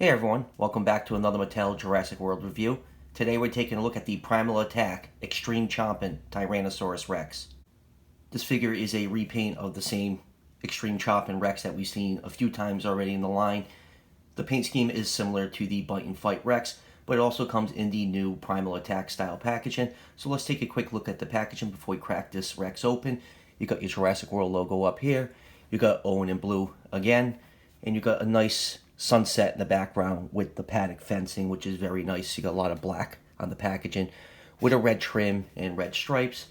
Hey everyone, welcome back to another Mattel Jurassic World review. Today we're taking a look at the Primal Attack Extreme Chompin Tyrannosaurus Rex. This figure is a repaint of the same Extreme Chompin Rex that we've seen a few times already in the line. The paint scheme is similar to the Bite and Fight Rex, but it also comes in the new Primal Attack style packaging. So let's take a quick look at the packaging before we crack this Rex open. You got your Jurassic World logo up here, you got Owen in blue again, and you got a nice sunset in the background with the paddock fencing, which is very nice. You got a lot of black on the packaging with a red trim and red stripes.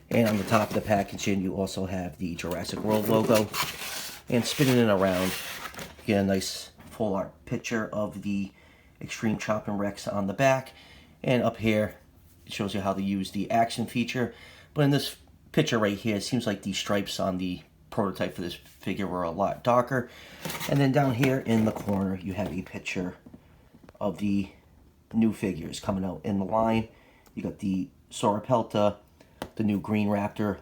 And on the top of the packaging, you also have the Jurassic World logo. And spinning it around, you get a nice full art picture of the Extreme Chompin Rex on the back. And up here, it shows you how to use the action feature. But in this picture right here, it seems like the stripes on the prototype for this figure were a lot darker. And then down here in the corner you have a picture of the new figures coming out in the line. You got the Sauropelta, the new green raptor,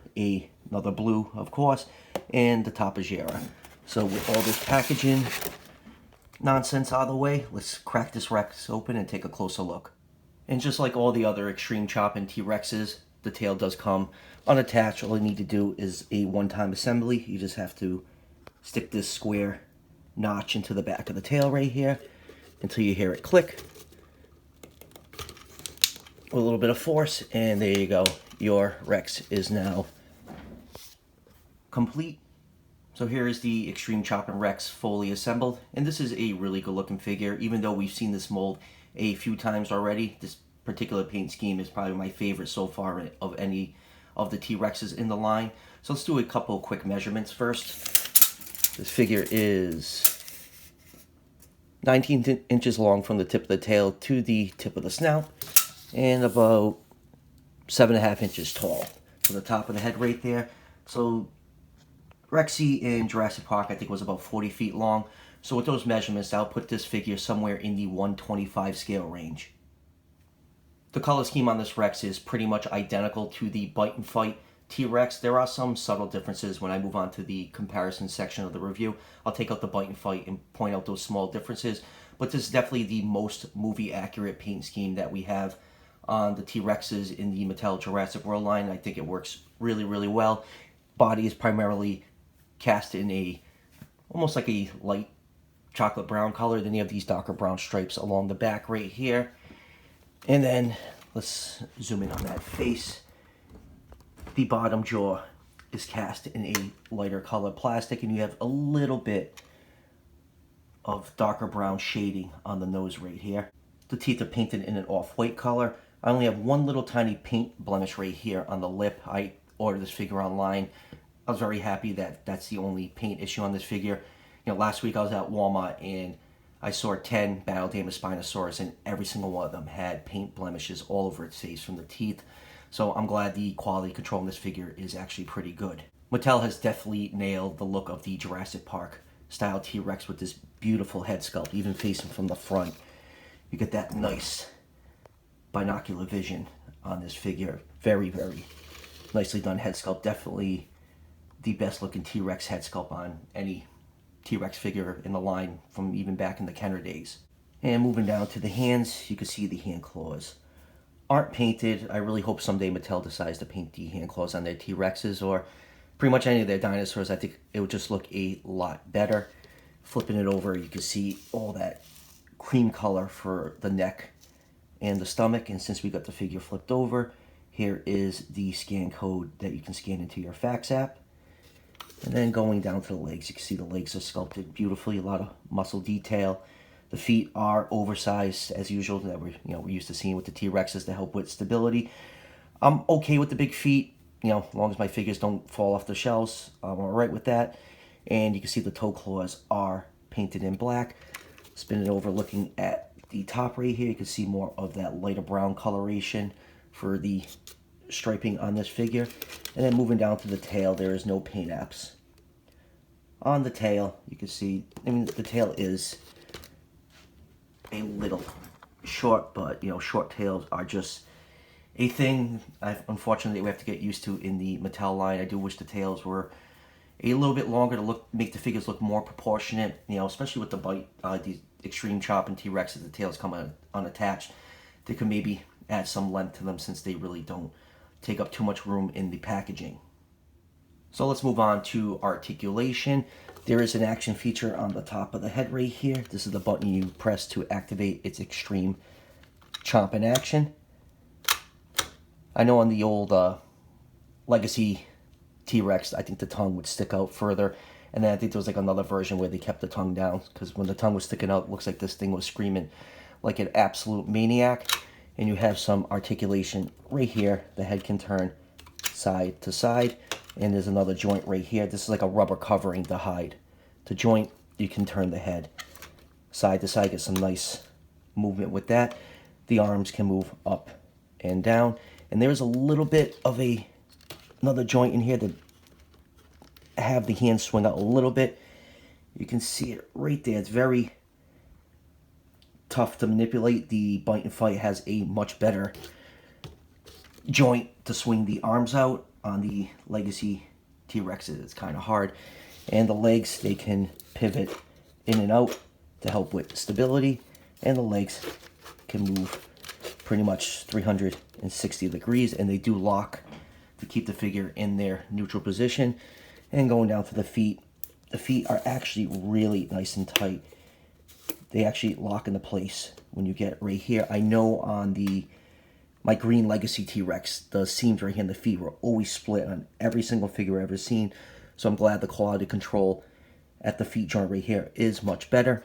another blue of course, and the Tapejara. So with all this packaging nonsense out of the way, let's crack this Rex open and take a closer look. And just like all the other Extreme Chompin T-Rexes, the tail does come unattached. All you need to do is a one-time assembly. You just have to stick this square notch into the back of the tail right here until you hear it click with a little bit of force, and there you go. Your Rex is now complete. So here is the Extreme Chompin Rex fully assembled, and this is a really good looking figure. Even though we've seen this mold a few times already, this particular paint scheme is probably my favorite so far of any of the T-Rexes in the line. So let's do a couple quick measurements first. This figure is 19 inches long from the tip of the tail to the tip of the snout, and about 7.5 inches tall from the top of the head right there. So Rexy in Jurassic Park I think was about 40 feet long. So with those measurements, I'll put this figure somewhere in the 125 scale range. The color scheme on this Rex is pretty much identical to the Bite and Fight T-Rex. There are some subtle differences. When I move on to the comparison section of the review, I'll take out the Bite and Fight and point out those small differences. But this is definitely the most movie accurate paint scheme that we have on the T-Rexes in the Mattel Jurassic World line. I think it works really, really well. Body is primarily cast in a almost like a light chocolate brown color. Then you have these darker brown stripes along the back right here. And then let's zoom in on that face. The bottom jaw is cast in a lighter color plastic, and you have a little bit of darker brown shading on the nose right here. The teeth are painted in an off-white color. I only have one little tiny paint blemish right here on the lip. I ordered this figure online. I was very happy that that's the only paint issue on this figure. You know, last week I was at Walmart and I saw 10 battle damaged Spinosaurus, and every single one of them had paint blemishes all over its face from the teeth. So I'm glad the quality control on this figure is actually pretty good. Mattel has definitely nailed the look of the Jurassic Park style T-Rex with this beautiful head sculpt, even facing from the front. You get that nice binocular vision on this figure. Very, very nicely done head sculpt. Definitely the best looking T-Rex head sculpt on any T-Rex figure in the line from even back in the Kenner days. And moving down to the hands, you can see the hand claws aren't painted. I really hope someday Mattel decides to paint the hand claws on their T-Rexes or pretty much any of their dinosaurs. I think it would just look a lot better. Flipping it over, you can see all that cream color for the neck and the stomach. And since we got the figure flipped over, here is the scan code that you can scan into your fax app. And then going down to the legs, you can see the legs are sculpted beautifully, a lot of muscle detail. The feet are oversized as usual, that we're used to seeing with the T-Rexes to help with stability. I'm okay with the big feet, as long as my figures don't fall off the shelves, I'm all right with that. And you can see the toe claws are painted in black. Spin it over, looking at the top right here, you can see more of that lighter brown coloration for the striping on this figure. And then moving down to the tail, there is no paint apps on the tail. You can see, the tail is a little short, but short tails are just a thing unfortunately we have to get used to in the Mattel line. I do wish the tails were a little bit longer to make the figures look more proportionate, you know, especially with the bite, these extreme Chompin T-Rexes, the tails come unattached. They could maybe add some length to them since they really don't take up too much room in the packaging. So let's move on to articulation. There is an action feature on the top of the head right here. This is the button you press to activate its extreme Chompin action. I know on the old Legacy T-Rex, I think the tongue would stick out further. And then I think there was like another version where they kept the tongue down, because when the tongue was sticking out, it looks like this thing was screaming like an absolute maniac. And you have some articulation right here. The head can turn side to side. And there's another joint right here. This is like a rubber covering the hide. The joint, you can turn the head side to side, get some nice movement with that. The arms can move up and down. And there's a little bit of another joint in here that have the hand swing out a little bit. You can see it right there. It's very tough to manipulate. The Bite and Fight has a much better joint to swing the arms out. On the Legacy T-Rexes, it's kind of hard. And the legs, they can pivot in and out to help with stability. And the legs can move pretty much 360 degrees, and they do lock to keep the figure in their neutral position. And going down to the feet are actually really nice and tight. They actually lock into place when you get right here. I know on my green Legacy T-Rex, the seams right here in the feet were always split on every single figure I've ever seen. So I'm glad the quality control at the feet joint right here is much better.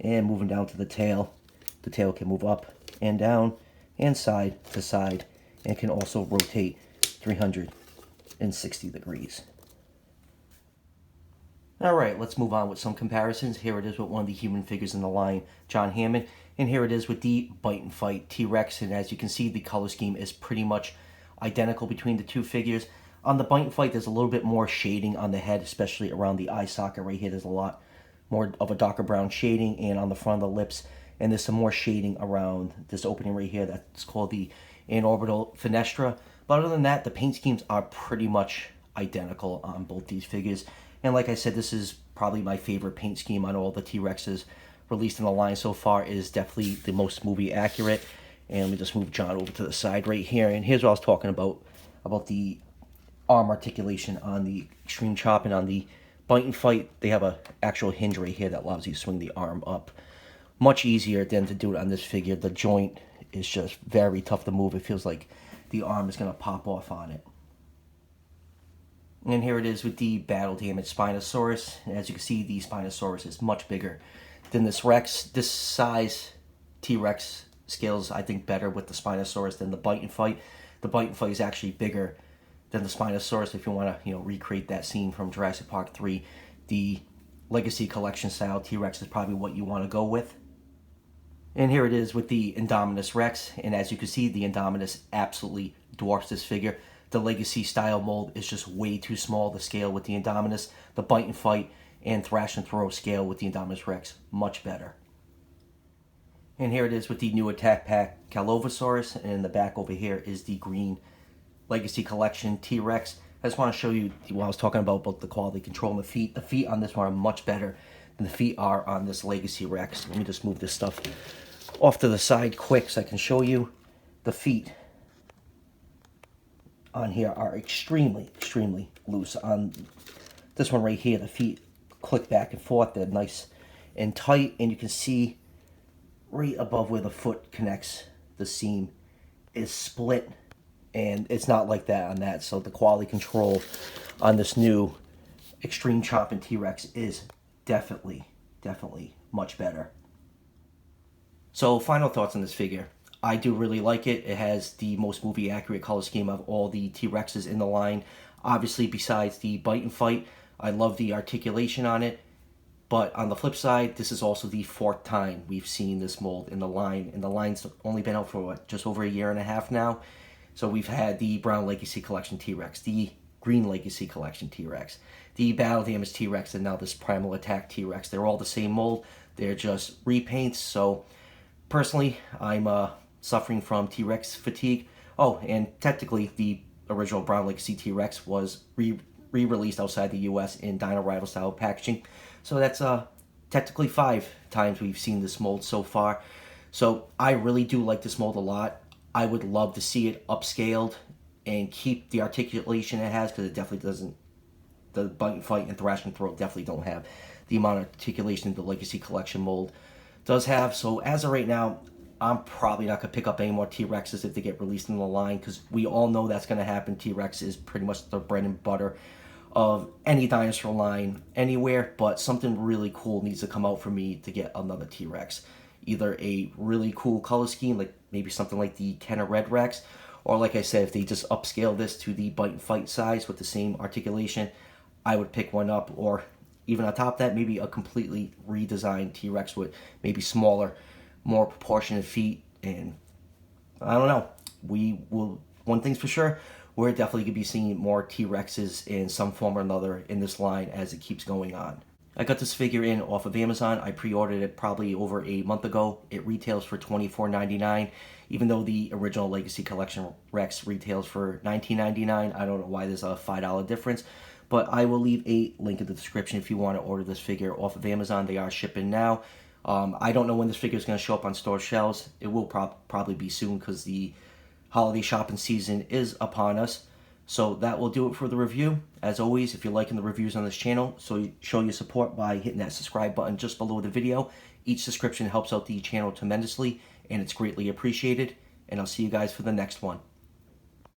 And moving down to the tail can move up and down and side to side, and can also rotate 360 degrees. Alright, let's move on with some comparisons. Here it is with one of the human figures in the line, John Hammond. And here it is with the Bite and Fight T-Rex. And as you can see, the color scheme is pretty much identical between the two figures. On the Bite and Fight, there's a little bit more shading on the head, especially around the eye socket right here. There's a lot more of a darker brown shading, and on the front of the lips. And there's some more shading around this opening right here. That's called the anorbital fenestra. But other than that, the paint schemes are pretty much identical on both these figures. And like I said, this is probably my favorite paint scheme on all the T-Rexes released in the line so far. It is definitely the most movie accurate. And let me just move John over to the side right here. And here's what I was talking about the arm articulation on the extreme Chompin. On the Bite and Fight, they have an actual hinge right here that allows you to swing the arm up. Much easier than to do it on this figure. The joint is just very tough to move. It feels like the arm is going to pop off on it. And here it is with the battle damaged Spinosaurus. And as you can see, the Spinosaurus is much bigger than this Rex. This size T-Rex scales, I think, better with the Spinosaurus than the Bite and Fight. The Bite and Fight is actually bigger than the Spinosaurus. If you want to, recreate that scene from Jurassic Park 3, the Legacy Collection style T-Rex is probably what you want to go with. And here it is with the Indominus Rex. And as you can see, the Indominus absolutely dwarfs this figure. The Legacy style mold is just way too small to scale with the Indominus. The Bite and Fight and Thrash and Throw scale with the Indominus Rex much better. And here it is with the new Attack Pack Callovosaurus. And in the back over here is the green Legacy Collection T-Rex. I just want to show you what I was talking about the quality control and the feet. The feet on this one are much better than the feet are on this Legacy Rex. Let me just move this stuff off to the side quick so I can show you. The feet on here are extremely loose. On this one right here, the feet click back and forth. They're nice and tight, and you can see right above where the foot connects, the seam is split, and it's not like that on that. So the quality control on this new extreme Chompin T-Rex is definitely much better. So final thoughts on this figure. I do really like it. It has the most movie accurate color scheme of all the T-Rexes in the line. Obviously, besides the Bite and Fight, I love the articulation on it. But on the flip side, this is also the 4th time we've seen this mold in the line. And the line's only been out for, just over a year and a half now. So we've had the Brown Legacy Collection T-Rex, the Green Legacy Collection T-Rex, the Battle Damaged T-Rex, and now this Primal Attack T-Rex. They're all the same mold. They're just repaints. So personally, I'm suffering from T-Rex fatigue. Oh, and technically, the original Brown Legacy T-Rex was re-released outside the US in Dino Rival style packaging. So that's technically 5 times we've seen this mold so far. So I really do like this mold a lot. I would love to see it upscaled and keep the articulation it has, because it definitely doesn't. The Bite, Fight, and Thrash and Throw definitely don't have the amount of articulation the Legacy Collection mold does have. So as of right now, I'm probably not going to pick up any more T-Rexes if they get released in the line, because we all know that's going to happen. T-Rex is pretty much the bread and butter of any dinosaur line anywhere, but something really cool needs to come out for me to get another T-Rex. Either a really cool color scheme, like maybe something like the Kenner Red Rex, or like I said, if they just upscale this to the Bite and Fight size with the same articulation, I would pick one up. Or even on top of that, maybe a completely redesigned T-Rex with maybe smaller, more proportionate feet. And I don't know, we will, one thing's for sure, we're definitely going to be seeing more T-Rexes in some form or another in this line as it keeps going on. I got this figure in off of Amazon. I pre-ordered it probably over a month ago. It retails for $24.99, even though the original Legacy Collection Rex retails for $19.99. I don't know why there's a $5 difference, but I will leave a link in the description if you want to order this figure off of Amazon. They are shipping now. I don't know when this figure is going to show up on store shelves. It will probably be soon, because the holiday shopping season is upon us. So that will do it for the review. As always, if you're liking the reviews on this channel, so show your support by hitting that subscribe button just below the video. Each subscription helps out the channel tremendously, and it's greatly appreciated. And I'll see you guys for the next one.